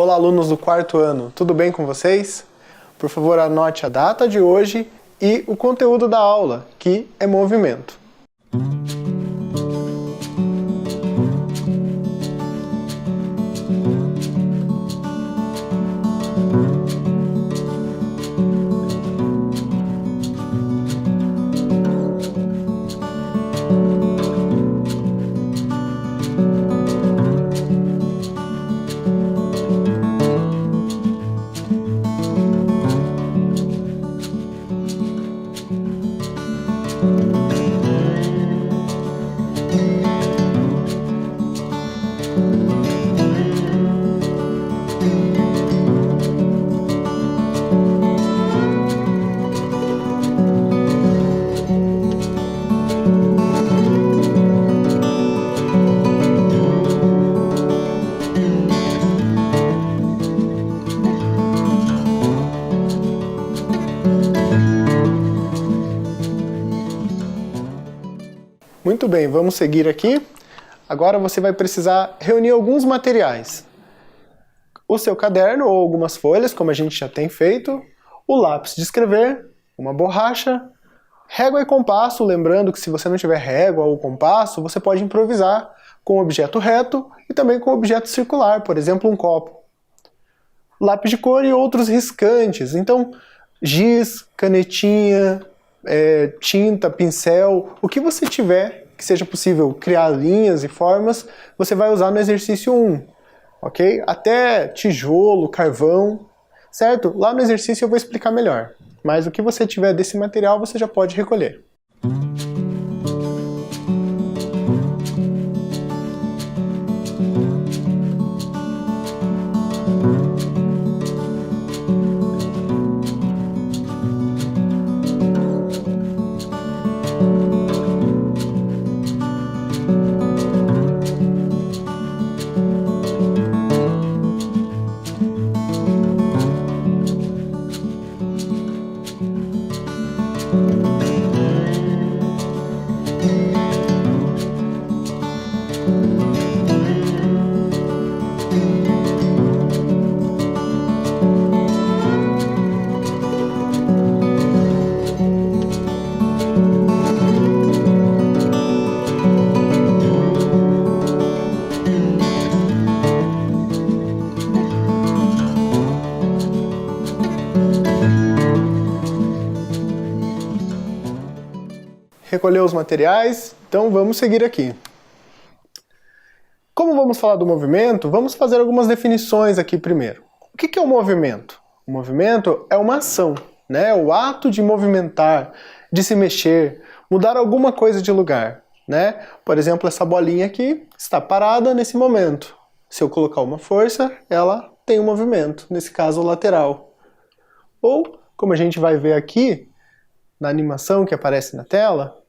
Olá, alunos do quarto ano, tudo bem com vocês? Por favor, anote a data de hoje e o conteúdo da aula, que é movimento. Muito bem, vamos seguir aqui. Agora você vai precisar reunir alguns materiais. O seu caderno ou algumas folhas, como a gente já tem feito, o lápis de escrever, uma borracha, régua e compasso, lembrando que se você não tiver régua ou compasso, você pode improvisar com objeto reto e também com objeto circular, por exemplo, um copo. Lápis de cor e outros riscantes, então giz, canetinha, tinta, pincel, o que você tiver que seja possível criar linhas e formas, você vai usar no exercício 1, ok? Até tijolo, carvão, certo? Lá no exercício eu vou explicar melhor, mas o que você tiver desse material você já pode recolher. Recolheu os materiais, então vamos seguir aqui. Como vamos falar do movimento, vamos fazer algumas definições aqui primeiro. O que é o movimento? O movimento é uma ação, né? O ato de movimentar, de se mexer, mudar alguma coisa de lugar, né? Por exemplo, essa bolinha aqui está parada nesse momento. Se eu colocar uma força, ela tem um movimento, nesse caso lateral. Ou, como a gente vai ver aqui, na animação que aparece na tela,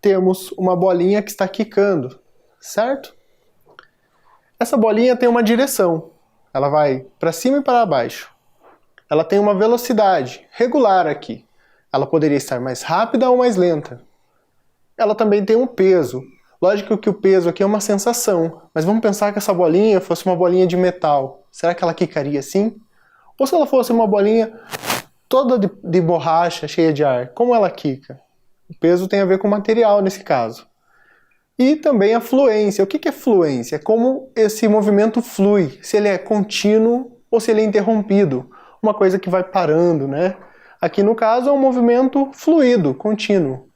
temos uma bolinha que está quicando, certo? Essa bolinha tem uma direção, ela vai para cima e para baixo. Ela tem uma velocidade regular aqui, ela poderia estar mais rápida ou mais lenta. Ela também tem um peso, lógico que o peso aqui é uma sensação, mas vamos pensar que essa bolinha fosse uma bolinha de metal, será que ela quicaria assim? Ou se ela fosse uma bolinha toda de borracha, cheia de ar, como ela quica? O peso tem a ver com o material nesse caso. E também a fluência. O que é fluência? É como esse movimento flui, se ele é contínuo ou se ele é interrompido. Uma coisa que vai parando, né? Aqui no caso é um movimento fluido, contínuo.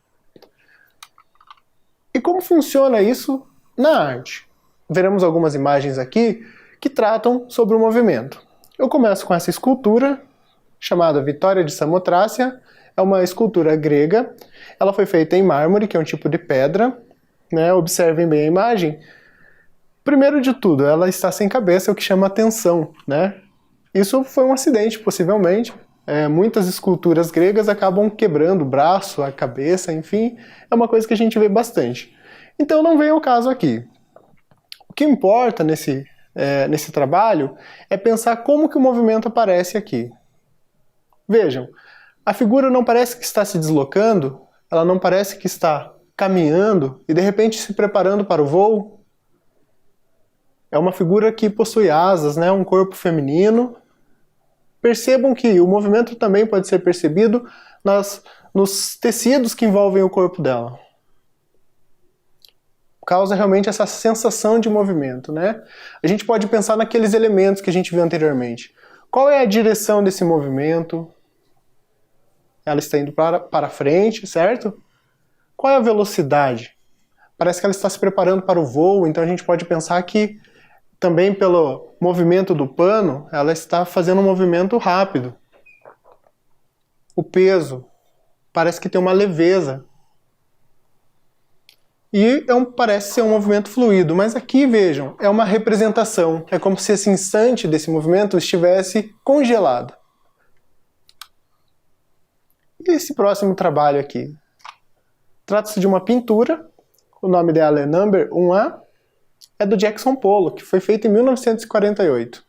E como funciona isso na arte? Veremos algumas imagens aqui que tratam sobre o movimento. Eu começo com essa escultura, chamada Vitória de Samotrácia, é uma escultura grega, ela foi feita em mármore, que é um tipo de pedra, né? Observem bem a imagem. Primeiro de tudo, ela está sem cabeça, o que chama atenção, né? Isso foi um acidente, possivelmente. Muitas esculturas gregas acabam quebrando o braço, a cabeça, enfim, é uma coisa que a gente vê bastante. Então não vem ao caso aqui. O que importa nesse trabalho é pensar como que o movimento aparece aqui. Vejam, a figura não parece que está se deslocando, ela não parece que está caminhando e de repente se preparando para o voo. É uma figura que possui asas, né? Um corpo feminino. Percebam que o movimento também pode ser percebido nos tecidos que envolvem o corpo dela. Causa realmente essa sensação de movimento, né? A gente pode pensar naqueles elementos que a gente viu anteriormente. Qual é a direção desse movimento? Ela está indo para frente, certo? Qual é a velocidade? Parece que ela está se preparando para o voo, então a gente pode pensar que também pelo movimento do pano, ela está fazendo um movimento rápido. O peso parece que tem uma leveza. E parece ser um movimento fluido, mas aqui, vejam, é uma representação. É como se esse instante desse movimento estivesse congelado. E esse próximo trabalho aqui? Trata-se de uma pintura, o nome dela é Number 1A, é do Jackson Pollock, que foi feita em 1948.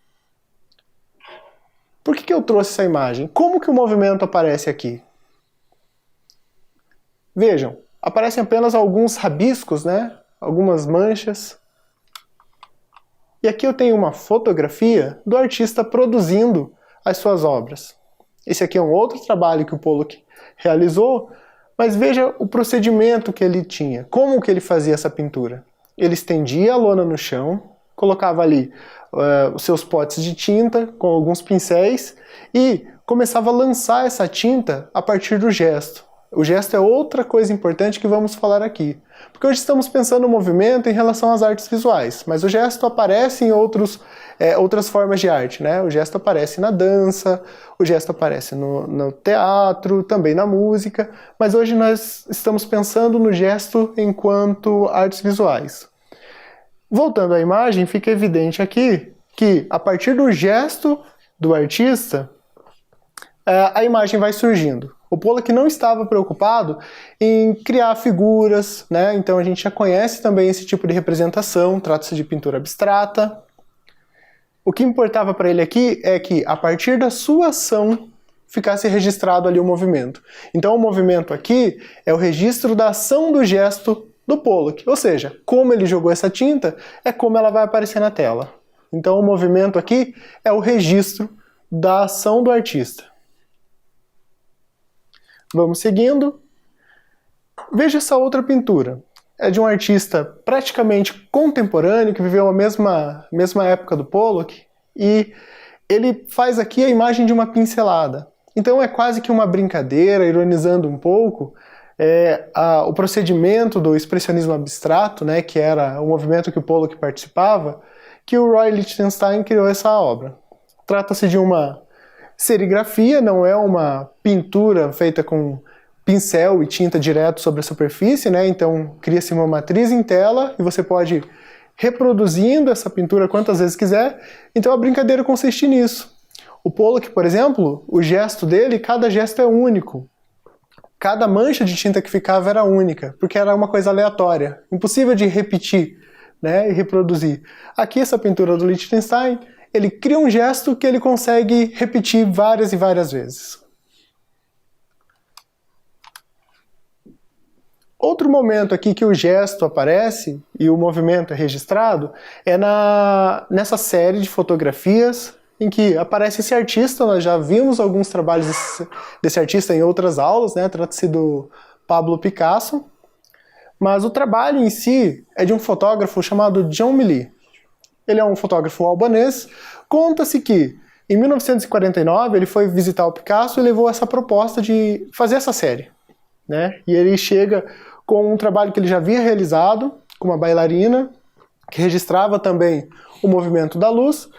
Por que eu trouxe essa imagem? Como que o movimento aparece aqui? Vejam, aparecem apenas alguns rabiscos, né? Algumas manchas. E aqui eu tenho uma fotografia do artista produzindo as suas obras. Esse aqui é um outro trabalho que o Pollock realizou, mas veja o procedimento que ele tinha. Como que ele fazia essa pintura? Ele estendia a lona no chão, colocava ali os seus potes de tinta com alguns pincéis e começava a lançar essa tinta a partir do gesto. O gesto é outra coisa importante que vamos falar aqui. Porque hoje estamos pensando no movimento em relação às artes visuais, mas o gesto aparece em outras formas de arte, né? O gesto aparece na dança, o gesto aparece no teatro, também na música, mas hoje nós estamos pensando no gesto enquanto artes visuais. Voltando à imagem, fica evidente aqui que a partir do gesto do artista, a imagem vai surgindo. O Pollock não estava preocupado em criar figuras, né? Então a gente já conhece também esse tipo de representação, trata-se de pintura abstrata. O que importava para ele aqui é que, a partir da sua ação, ficasse registrado ali o movimento. Então o movimento aqui é o registro da ação do gesto do Pollock, ou seja, como ele jogou essa tinta, é como ela vai aparecer na tela. Então o movimento aqui é o registro da ação do artista. Vamos seguindo. Veja essa outra pintura. É de um artista praticamente contemporâneo, que viveu a mesma época do Pollock, e ele faz aqui a imagem de uma pincelada. Então é quase que uma brincadeira, ironizando um pouco, o procedimento do expressionismo abstrato, né, que era o movimento que o Pollock participava, que o Roy Lichtenstein criou essa obra. Trata-se de uma serigrafia, não é uma pintura feita com pincel e tinta direto sobre a superfície, né? Então cria-se uma matriz em tela e você pode ir reproduzindo essa pintura quantas vezes quiser. Então a brincadeira consiste nisso. O Pollock, por exemplo, o gesto dele, cada gesto é único. Cada mancha de tinta que ficava era única, porque era uma coisa aleatória, impossível de repetir, né, e reproduzir. Aqui essa pintura do Lichtenstein, ele cria um gesto que ele consegue repetir várias e várias vezes. Outro momento aqui que o gesto aparece e o movimento é registrado é nessa série de fotografias em que aparece esse artista. Nós já vimos alguns trabalhos desse artista em outras aulas, né? Trata-se do Pablo Picasso, mas o trabalho em si é de um fotógrafo chamado John Milly. Ele é um fotógrafo albanês. Conta-se que, em 1949, ele foi visitar o Picasso e levou essa proposta de fazer essa série, né? E ele chega com um trabalho que ele já havia realizado, com uma bailarina, que registrava também o movimento da luz.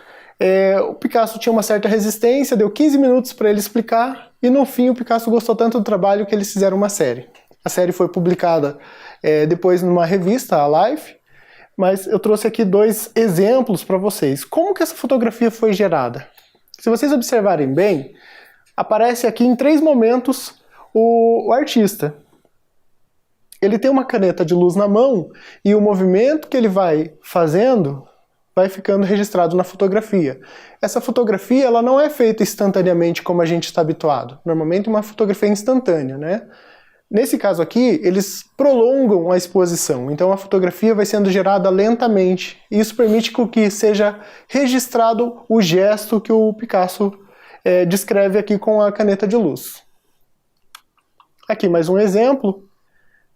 O Picasso tinha uma certa resistência, deu 15 minutos para ele explicar, e no fim o Picasso gostou tanto do trabalho que eles fizeram uma série. A série foi publicada depois numa revista, a Life, mas eu trouxe aqui dois exemplos para vocês. Como que essa fotografia foi gerada? Se vocês observarem bem, aparece aqui em 3 momentos o artista. Ele tem uma caneta de luz na mão e o movimento que ele vai fazendo vai ficando registrado na fotografia. Essa fotografia ela não é feita instantaneamente como a gente está habituado. Normalmente uma fotografia é instantânea, né? Nesse caso aqui, eles prolongam a exposição, então a fotografia vai sendo gerada lentamente. E isso permite que seja registrado o gesto que o Picasso descreve aqui com a caneta de luz. Aqui mais um exemplo.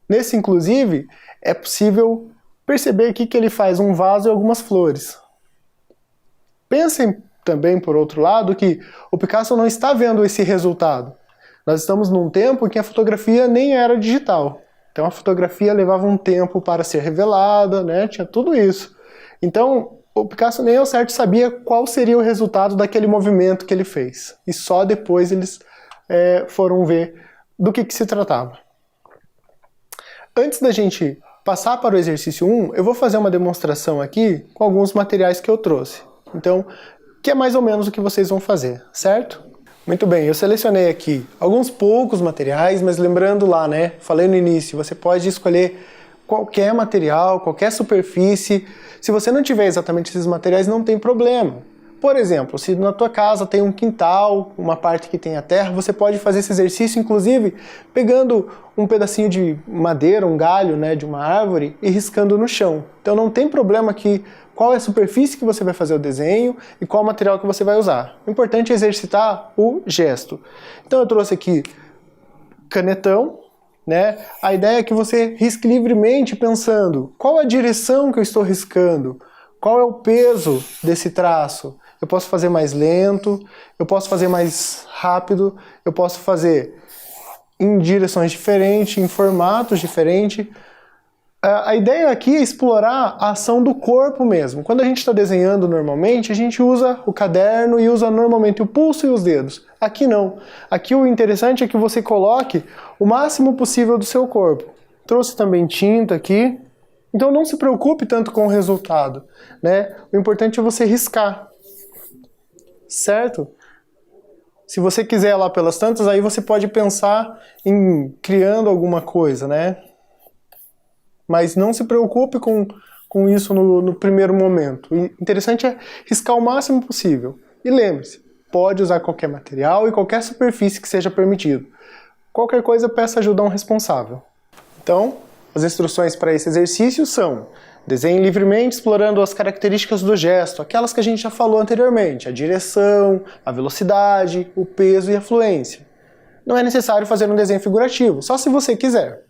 Nesse, inclusive, é possível perceber aqui que ele faz um vaso e algumas flores. Pensem também, por outro lado, que o Picasso não está vendo esse resultado. Nós estamos num tempo em que a fotografia nem era digital. Então a fotografia levava um tempo para ser revelada, né? Tinha tudo isso. Então o Picasso nem ao certo sabia qual seria o resultado daquele movimento que ele fez. E só depois eles foram ver do que se tratava. Antes da gente passar para o exercício 1, eu vou fazer uma demonstração aqui com alguns materiais que eu trouxe. Então, que é mais ou menos o que vocês vão fazer, certo? Muito bem, eu selecionei aqui alguns poucos materiais, mas lembrando lá, né? Falei no início, você pode escolher qualquer material, qualquer superfície. Se você não tiver exatamente esses materiais, não tem problema. Por exemplo, se na tua casa tem um quintal, uma parte que tem a terra, você pode fazer esse exercício, inclusive, pegando um pedacinho de madeira, um galho, né, de uma árvore e riscando no chão. Então não tem problema que qual é a superfície que você vai fazer o desenho e qual material que você vai usar. O importante é exercitar o gesto. Então eu trouxe aqui canetão, né? A ideia é que você risque livremente pensando qual a direção que eu estou riscando, qual é o peso desse traço. Eu posso fazer mais lento, eu posso fazer mais rápido, eu posso fazer em direções diferentes, em formatos diferentes. A ideia aqui é explorar a ação do corpo mesmo. Quando a gente está desenhando normalmente, a gente usa o caderno e usa normalmente o pulso e os dedos. Aqui não. Aqui o interessante é que você coloque o máximo possível do seu corpo. Trouxe também tinta aqui. Então não se preocupe tanto com o resultado, né? O importante é você riscar, certo? Se você quiser lá pelas tantas, aí você pode pensar em criando alguma coisa, né? Mas não se preocupe com isso no primeiro momento. O interessante é riscar o máximo possível. E lembre-se, pode usar qualquer material e qualquer superfície que seja permitido. Qualquer coisa, peça ajuda a um responsável. Então, as instruções para esse exercício são: desenhe livremente explorando as características do gesto, aquelas que a gente já falou anteriormente, a direção, a velocidade, o peso e a fluência. Não é necessário fazer um desenho figurativo, só se você quiser.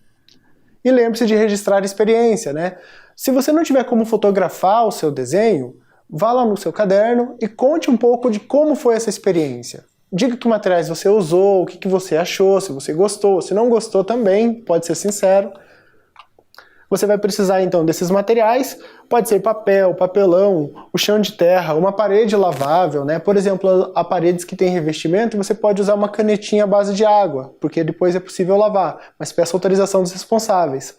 E lembre-se de registrar a experiência, né? Se você não tiver como fotografar o seu desenho, vá lá no seu caderno e conte um pouco de como foi essa experiência. Diga que materiais você usou, o que você achou, se você gostou, se não gostou também, pode ser sincero. Você vai precisar então desses materiais, pode ser papel, papelão, o chão de terra, uma parede lavável, né? Por exemplo, há paredes que têm revestimento, você pode usar uma canetinha à base de água, porque depois é possível lavar, mas peça autorização dos responsáveis.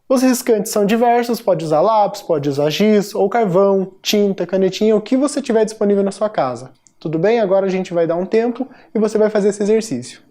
Os riscantes são diversos, pode usar lápis, pode usar giz, ou carvão, tinta, canetinha, o que você tiver disponível na sua casa. Tudo bem? Agora a gente vai dar um tempo e você vai fazer esse exercício.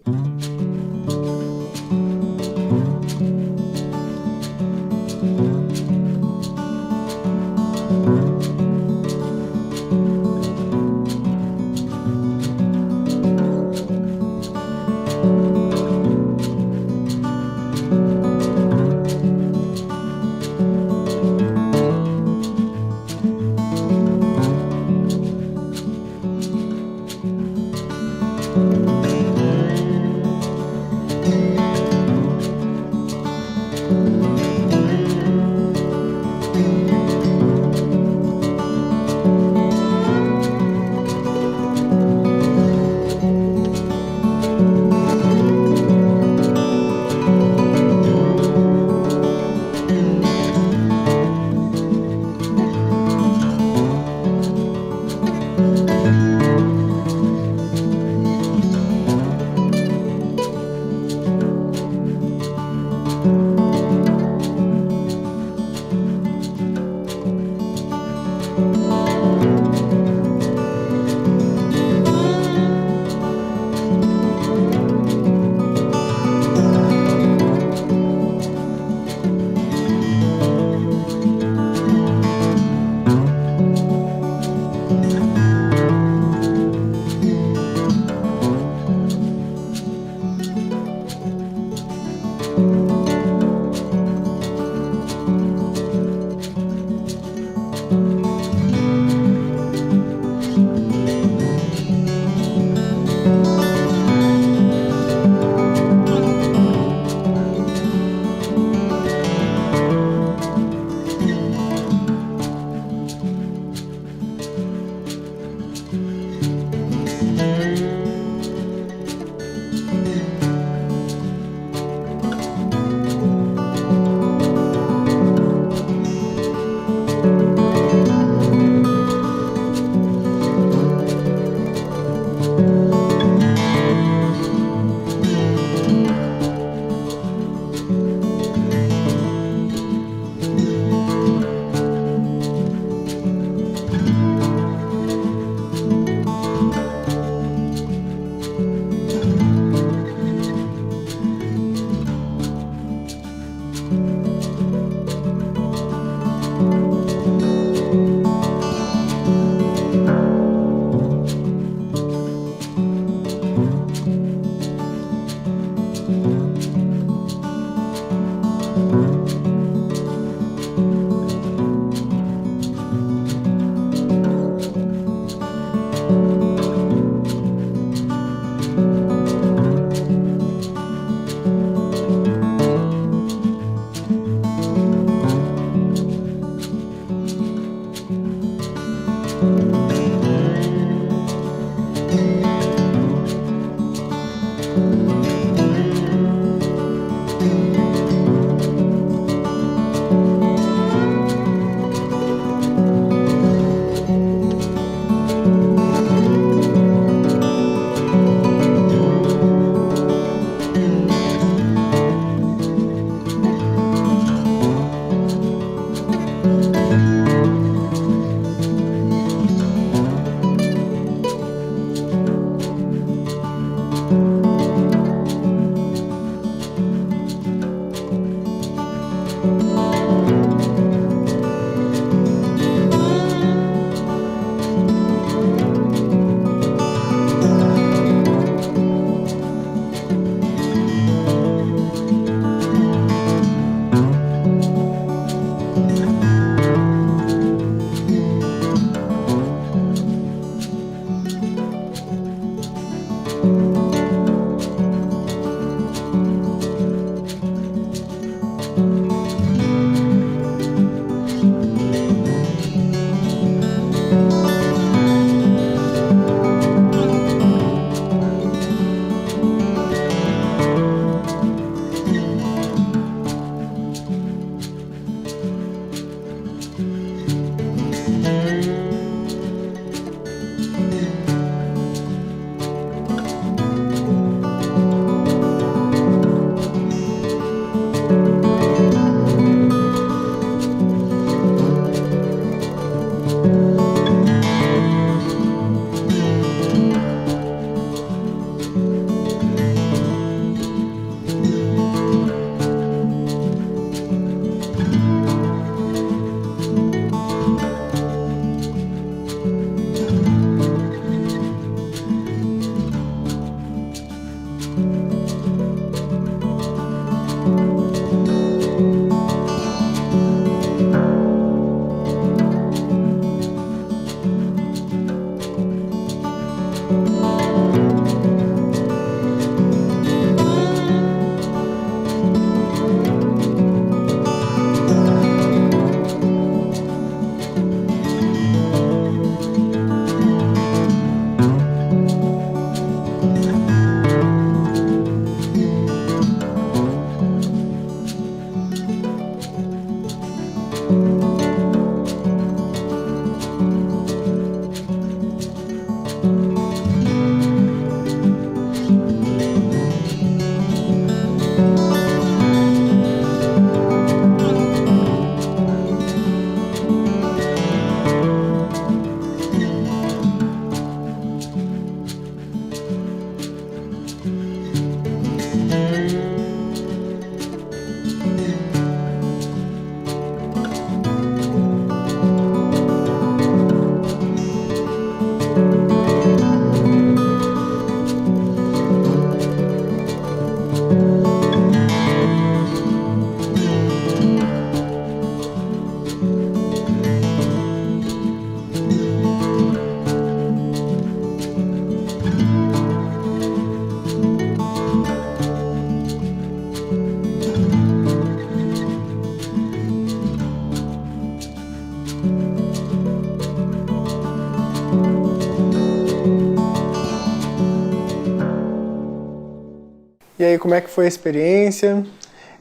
E aí, como é que foi a experiência?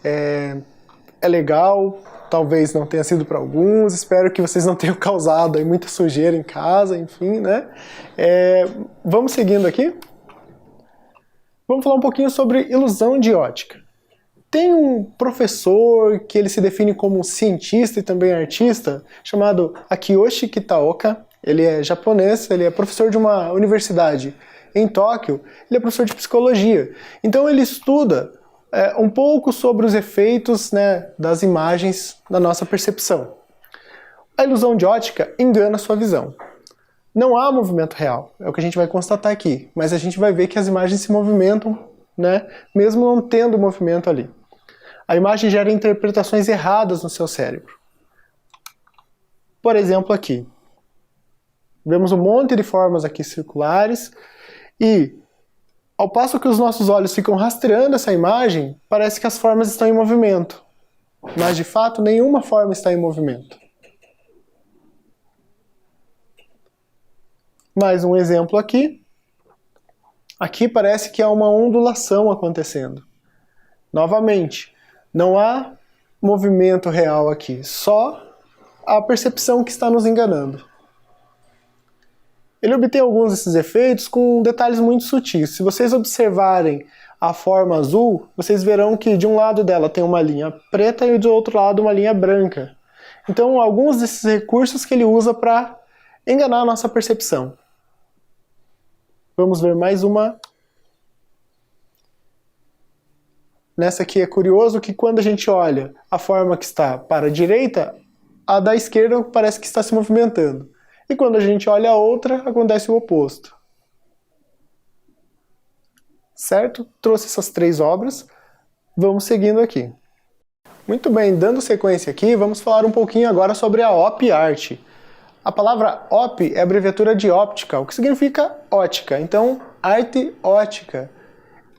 É legal? Talvez não tenha sido para alguns, espero que vocês não tenham causado aí muita sujeira em casa, enfim, né? Vamos seguindo aqui? Vamos falar um pouquinho sobre ilusão de ótica. Tem um professor que ele se define como cientista e também artista, chamado Akiyoshi Kitaoka. Ele é japonês, ele é professor de uma universidade em Tóquio, ele é professor de psicologia. Então ele estuda um pouco sobre os efeitos, né, das imagens na nossa percepção. A ilusão de ótica engana a sua visão. Não há movimento real, é o que a gente vai constatar aqui, mas a gente vai ver que as imagens se movimentam, né, mesmo não tendo movimento ali. A imagem gera interpretações erradas no seu cérebro. Por exemplo, aqui. Vemos um monte de formas aqui circulares e, ao passo que os nossos olhos ficam rastreando essa imagem, parece que as formas estão em movimento. Mas, de fato, nenhuma forma está em movimento. Mais um exemplo aqui. Aqui parece que há uma ondulação acontecendo. Novamente, não há movimento real aqui, só a percepção que está nos enganando. Ele obtém alguns desses efeitos com detalhes muito sutis. Se vocês observarem a forma azul, vocês verão que de um lado dela tem uma linha preta e do outro lado uma linha branca. Então, alguns desses recursos que ele usa para enganar a nossa percepção. Vamos ver mais uma. Nessa aqui é curioso que quando a gente olha a forma que está para a direita, a da esquerda parece que está se movimentando. E quando a gente olha a outra, acontece o oposto. Certo? Trouxe essas 3 obras. Vamos seguindo aqui. Muito bem, dando sequência aqui, vamos falar um pouquinho agora sobre a op art. A palavra op é abreviatura de optical, que significa ótica. Então, arte ótica.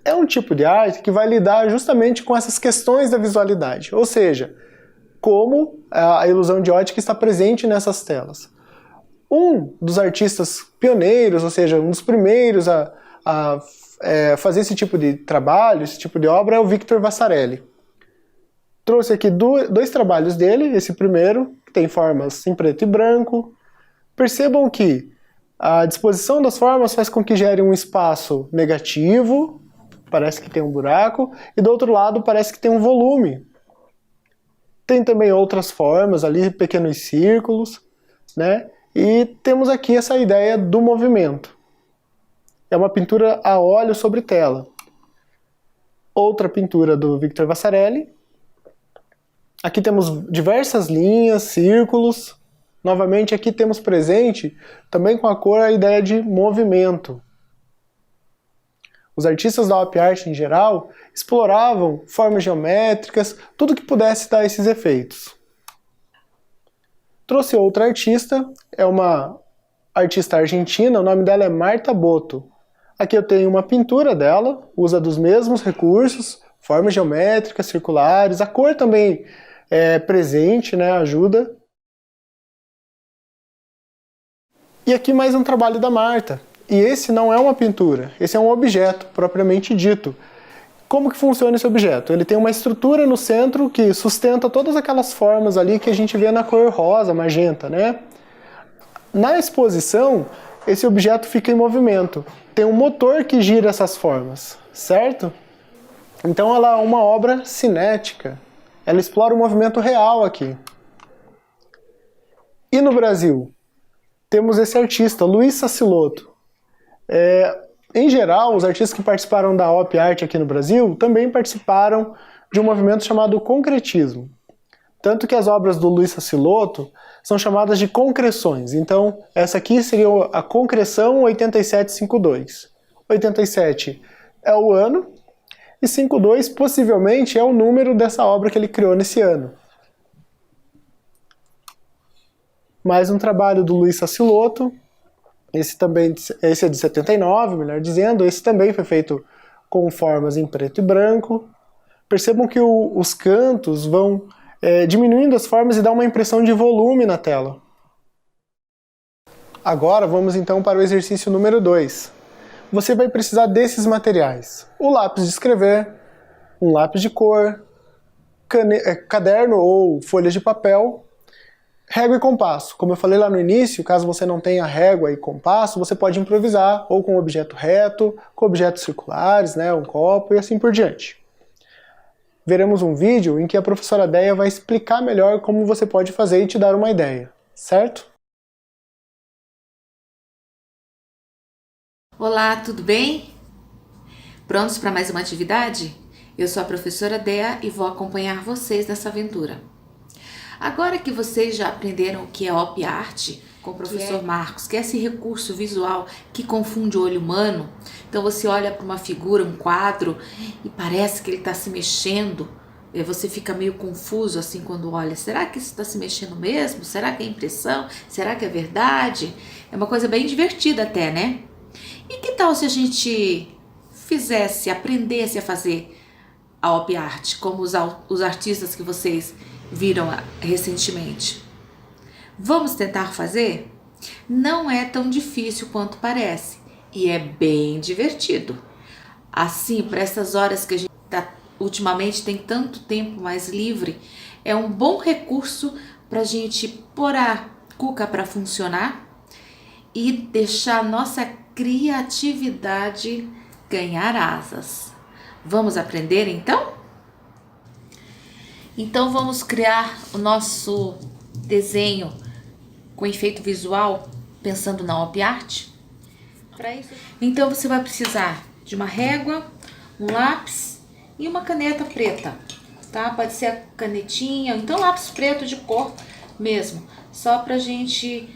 É um tipo de arte que vai lidar justamente com essas questões da visualidade, ou seja, como a ilusão de ótica está presente nessas telas. Um dos artistas pioneiros, ou seja, um dos primeiros a fazer esse tipo de trabalho, esse tipo de obra, é o Victor Vasarely. Trouxe aqui dois trabalhos dele, esse primeiro, que tem formas em preto e branco. Percebam que a disposição das formas faz com que gere um espaço negativo, parece que tem um buraco, e do outro lado parece que tem um volume. Tem também outras formas ali, pequenos círculos, né? E temos aqui essa ideia do movimento. É uma pintura a óleo sobre tela. Outra pintura do Victor Vasarely. Aqui temos diversas linhas, círculos. Novamente aqui temos presente, também com a cor, a ideia de movimento. Os artistas da Op Art em geral exploravam formas geométricas, tudo que pudesse dar esses efeitos. Trouxe outra artista, é uma artista argentina, o nome dela é Marta Botto. Aqui eu tenho uma pintura dela, usa dos mesmos recursos, formas geométricas, circulares, a cor também é presente, né, ajuda. E aqui mais um trabalho da Marta. E esse não é uma pintura, esse é um objeto, propriamente dito. Como que funciona esse objeto? Ele tem uma estrutura no centro que sustenta todas aquelas formas ali que a gente vê na cor rosa, magenta, né? Na exposição, esse objeto fica em movimento. Tem um motor que gira essas formas, certo? Então ela é uma obra cinética. Ela explora o movimento real aqui. E no Brasil? Temos esse artista, Luiz Sassilotto. Em geral, os artistas que participaram da Op Art aqui no Brasil também participaram de um movimento chamado concretismo. Tanto que as obras do Luiz Sassilotto são chamadas de concreções. Então, essa aqui seria a concreção 8752. 87 é o ano e 52 possivelmente é o número dessa obra que ele criou nesse ano. Mais um trabalho do Luiz Sassilotto. Esse é de 79, melhor dizendo. Esse também foi feito com formas em preto e branco. Percebam que os cantos vão diminuindo as formas e dá uma impressão de volume na tela. Agora vamos então para o exercício número 2. Você vai precisar desses materiais. O lápis de escrever, um lápis de cor, caderno ou folhas de papel, régua e compasso. Como eu falei lá no início, caso você não tenha régua e compasso, você pode improvisar, ou com objeto reto, com objetos circulares, né, um copo e assim por diante. Veremos um vídeo em que a professora Deia vai explicar melhor como você pode fazer e te dar uma ideia, certo? Olá, tudo bem? Prontos para mais uma atividade? Eu sou a professora Deia e vou acompanhar vocês nessa aventura. Agora que vocês já aprenderam o que é Op Art com o professor Marcos, que é esse recurso visual que confunde o olho humano, então você olha para uma figura, um quadro, e parece que ele está se mexendo, você fica meio confuso assim quando olha, será que isso está se mexendo mesmo? Será que é impressão? Será que é verdade? É uma coisa bem divertida até, né? E que tal se a gente aprendesse a fazer a Op Art, como os artistas que vocês viram recentemente? Vamos tentar fazer? Não é tão difícil quanto parece e é bem divertido. Assim, para essas horas que a gente ultimamente tem tanto tempo mais livre, é um bom recurso para a gente pôr a cuca para funcionar e deixar a nossa criatividade ganhar asas. Vamos aprender então? Então vamos criar o nosso desenho com efeito visual pensando na Op Art? Então você vai precisar de uma régua, um lápis e uma caneta preta, tá? Pode ser a canetinha, ou então lápis preto de cor mesmo, só pra gente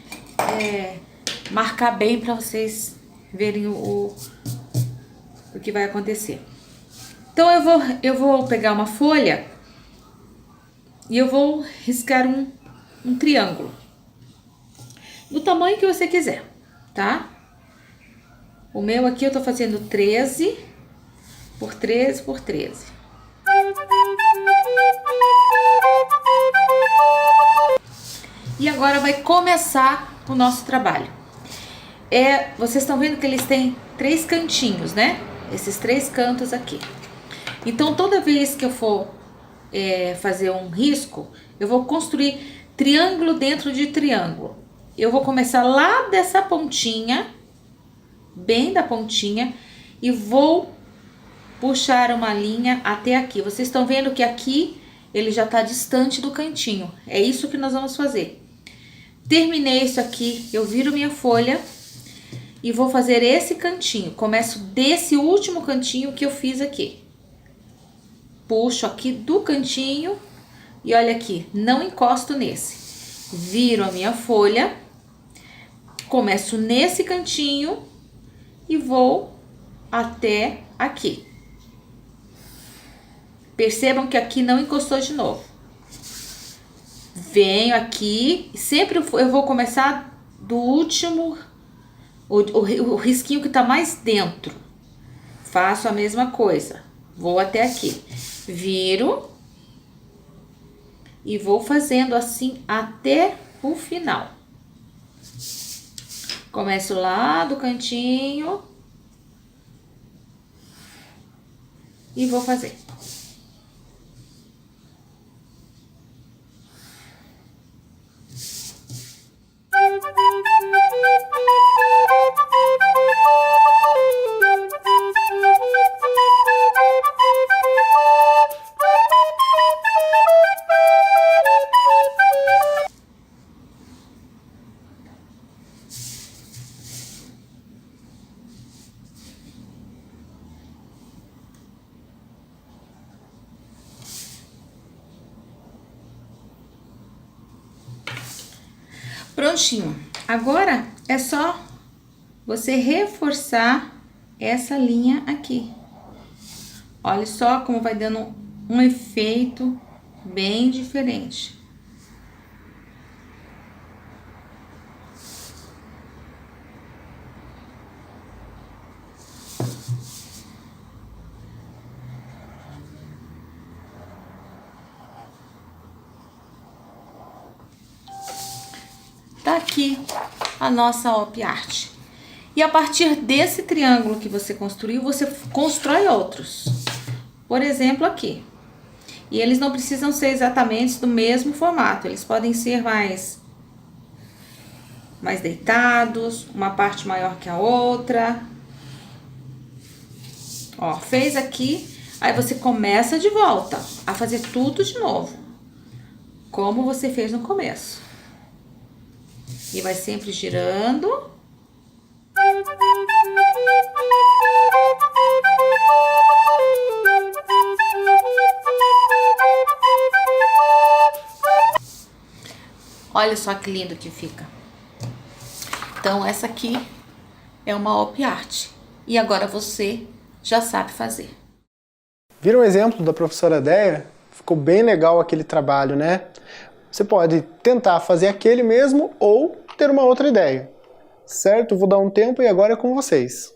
marcar bem para vocês verem o que vai acontecer. Então eu vou pegar uma folha e eu vou riscar um triângulo do tamanho que você quiser, tá? O meu aqui eu tô fazendo 13 por 13 por 13. E agora vai começar o nosso trabalho. Vocês estão vendo que eles têm 3 cantinhos, né? Esses 3 cantos aqui. Então, toda vez que eu for fazer um risco, eu vou construir triângulo dentro de triângulo. Eu vou começar lá dessa pontinha, bem da pontinha, e vou puxar uma linha até aqui. Vocês estão vendo que aqui ele já está distante do cantinho. É isso que nós vamos fazer. Terminei isso aqui, eu viro minha folha e vou fazer esse cantinho. Começo desse último cantinho que eu fiz aqui. Puxo aqui do cantinho e olha aqui, não encosto nesse. Viro a minha folha, começo nesse cantinho e vou até aqui. Percebam que aqui não encostou de novo. Venho aqui, sempre eu vou começar do último, o risquinho que tá mais dentro. Faço a mesma coisa, vou até aqui. Viro e vou fazendo assim até o final. Começo lá do cantinho e vou fazer. Prontinho. Agora é só você reforçar essa linha aqui. Olha só como vai dando um efeito bem diferente. Tá aqui a nossa OP Art. E a partir desse triângulo que você construiu, você constrói outros. Por exemplo, aqui. E eles não precisam ser exatamente do mesmo formato. Eles podem ser mais deitados, uma parte maior que a outra. Ó, fez aqui, aí você começa de volta a fazer tudo de novo. Como você fez no começo. E vai sempre girando. Olha só que lindo que fica. Então, essa aqui é uma OP Art. E agora você já sabe fazer. Viram um exemplo da professora Déia? Ficou bem legal aquele trabalho, né? Você pode tentar fazer aquele mesmo ou ter uma outra ideia. Certo? Vou dar um tempo e agora é com vocês.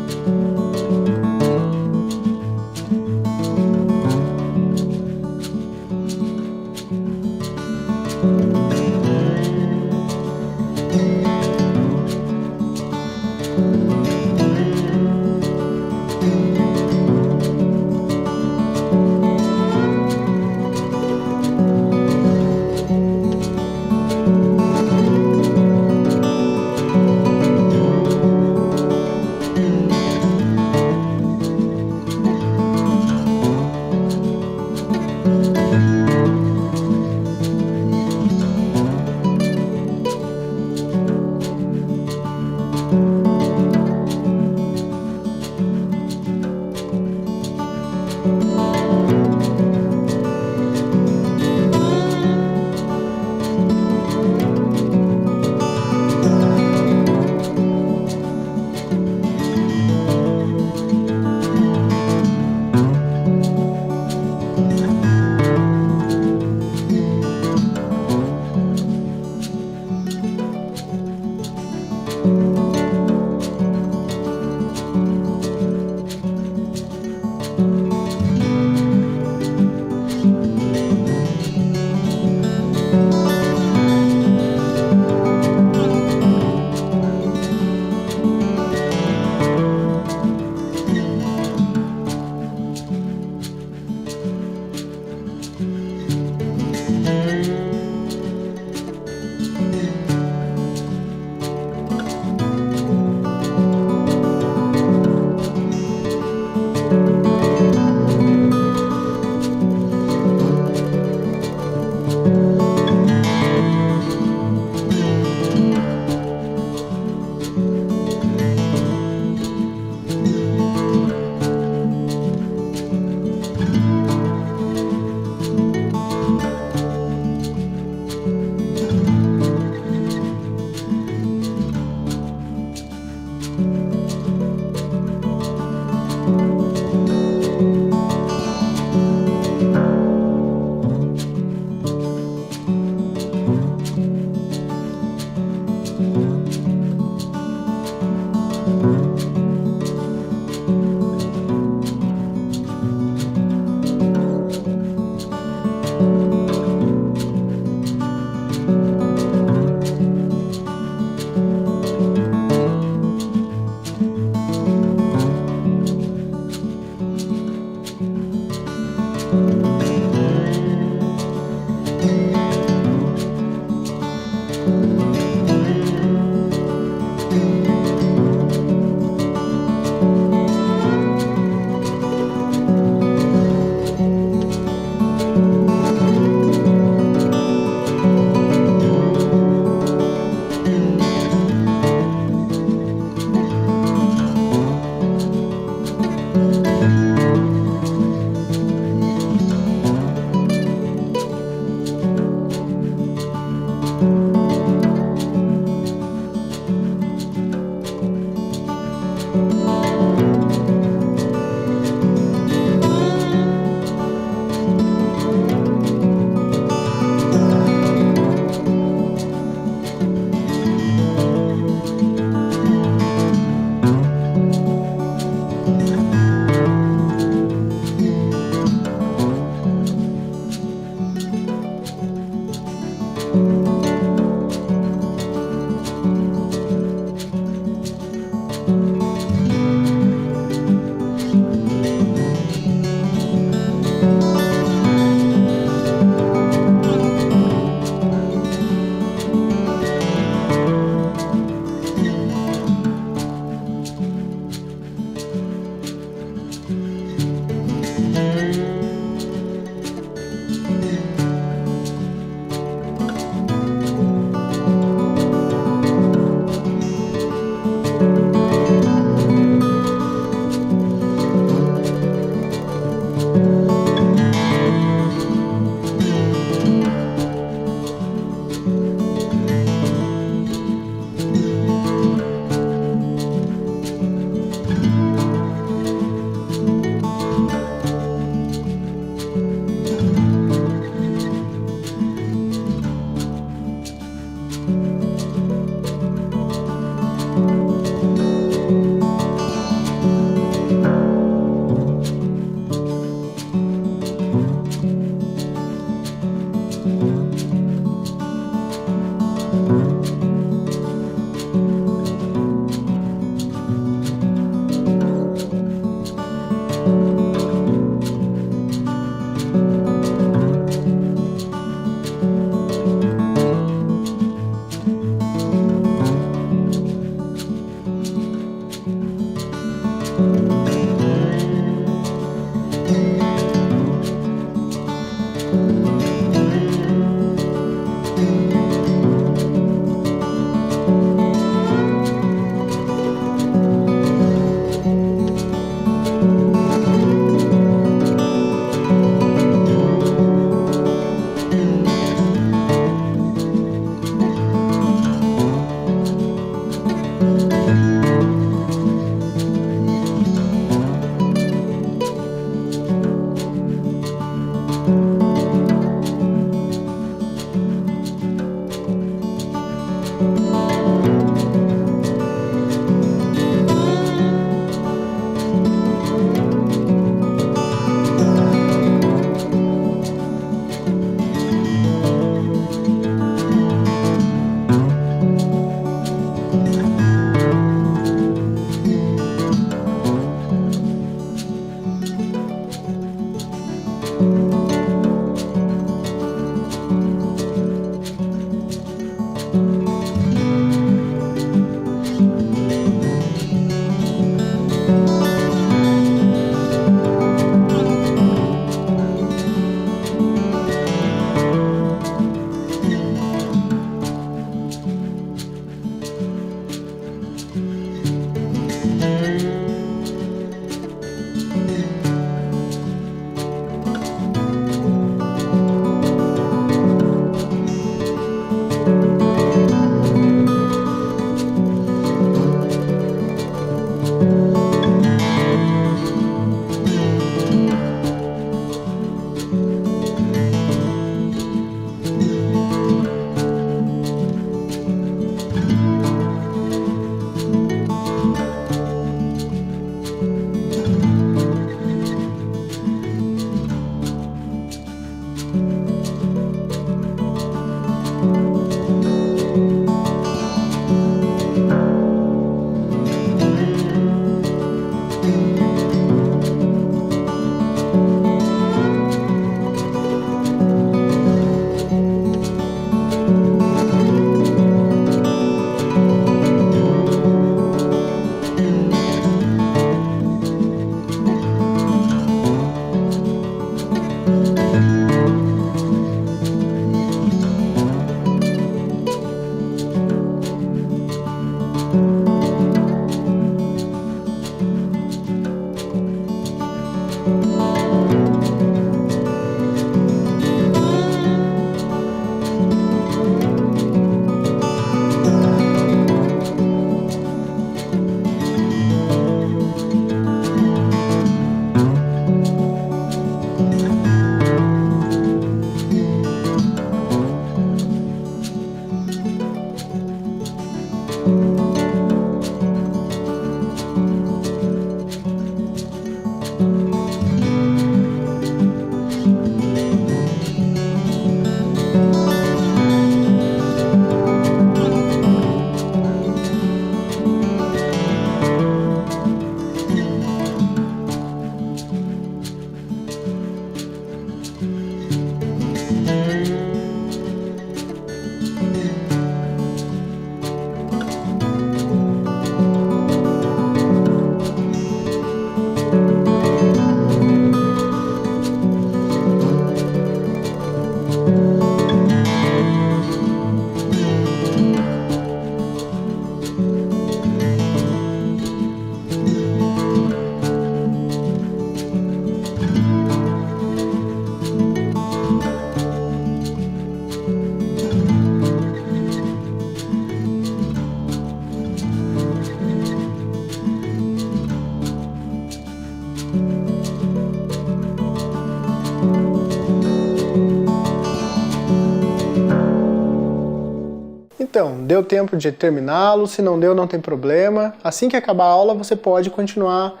Então, deu tempo de terminá-lo, se não deu, não tem problema. Assim que acabar a aula, você pode continuar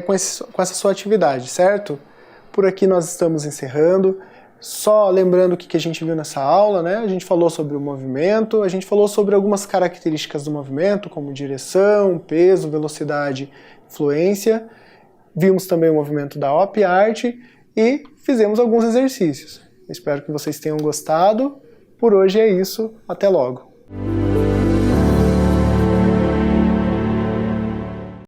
com essa sua atividade, certo? Por aqui nós estamos encerrando. Só lembrando o que a gente viu nessa aula, né? A gente falou sobre o movimento, a gente falou sobre algumas características do movimento, como direção, peso, velocidade, fluência. Vimos também o movimento da Op Art e fizemos alguns exercícios. Espero que vocês tenham gostado. Por hoje é isso. Até logo!